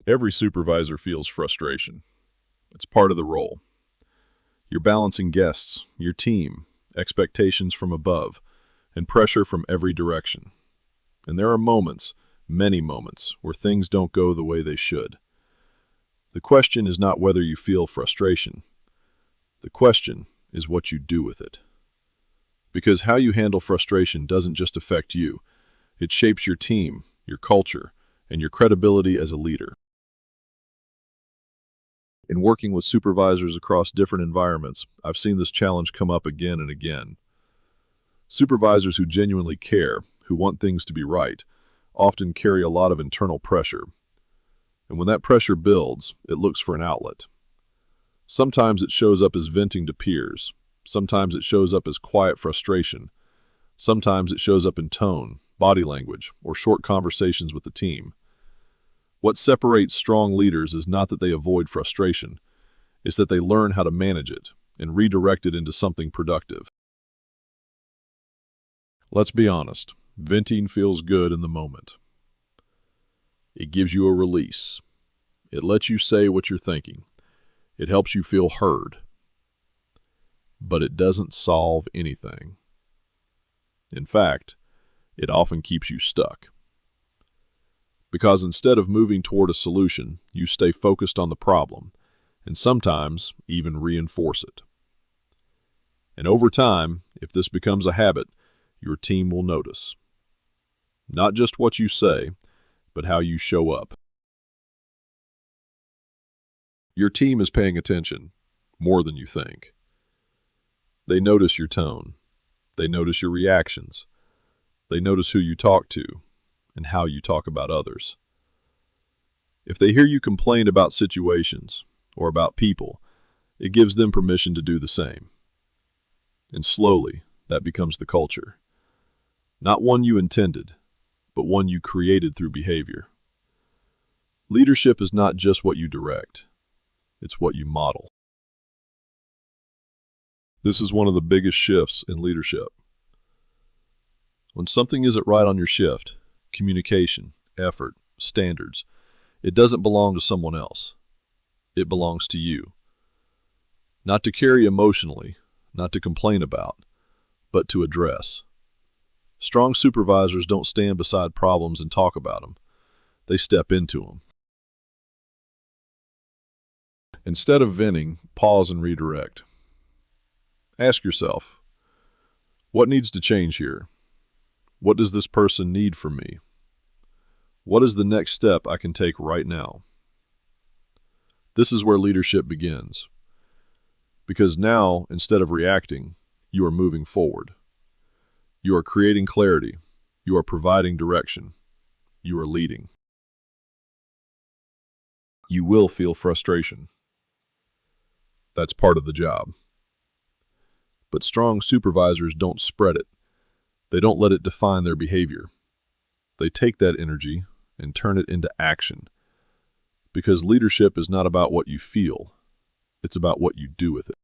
Every supervisor feels frustration. It's part of the role. You're balancing guests, your team, expectations from above, and pressure from every direction. And there are moments, many moments, where things don't go the way they should. The question is not whether you feel frustration. The question is what you do with it. Because how you handle frustration doesn't just affect you. It shapes your team, your culture, and your credibility as a leader. In working with supervisors across different environments, I've seen this challenge come up again and again. Supervisors who genuinely care, who want things to be right, often carry a lot of internal pressure. And when that pressure builds, it looks for an outlet. Sometimes it shows up as venting to peers. Sometimes it shows up as quiet frustration. Sometimes it shows up in tone, body language, or short conversations with the team. What separates strong leaders is not that they avoid frustration, it's that they learn how to manage it and redirect it into something productive. Let's be honest, venting feels good in the moment. It gives you a release. It lets you say what you're thinking. It helps you feel heard. But it doesn't solve anything. In fact, it often keeps you stuck. Because instead of moving toward a solution, you stay focused on the problem, and sometimes even reinforce it. And over time, if this becomes a habit, your team will notice. Not just what you say, but how you show up. Your team is paying attention, more than you think. They notice your tone. They notice your reactions. They notice who you talk to and how you talk about others. If they hear you complain about situations or about people, it gives them permission to do the same. And slowly, that becomes the culture. Not one you intended, but one you created through behavior. Leadership is not just what you direct. It's what you model. This is one of the biggest shifts in leadership. When something isn't right on your shift, communication, effort, standards, it doesn't belong to someone else. It belongs to you. Not to carry emotionally, not to complain about, but to address. Strong supervisors don't stand beside problems and talk about them. They step into them. Instead of venting, pause and redirect. Ask yourself, what needs to change here? What does this person need from me? What is the next step I can take right now? This is where leadership begins. Because now, instead of reacting, you are moving forward. You are creating clarity. You are providing direction. You are leading. You will feel frustration. That's part of the job. But strong supervisors don't spread it. They don't let it define their behavior. They take that energy and turn it into action. Because leadership is not about what you feel. It's about what you do with it.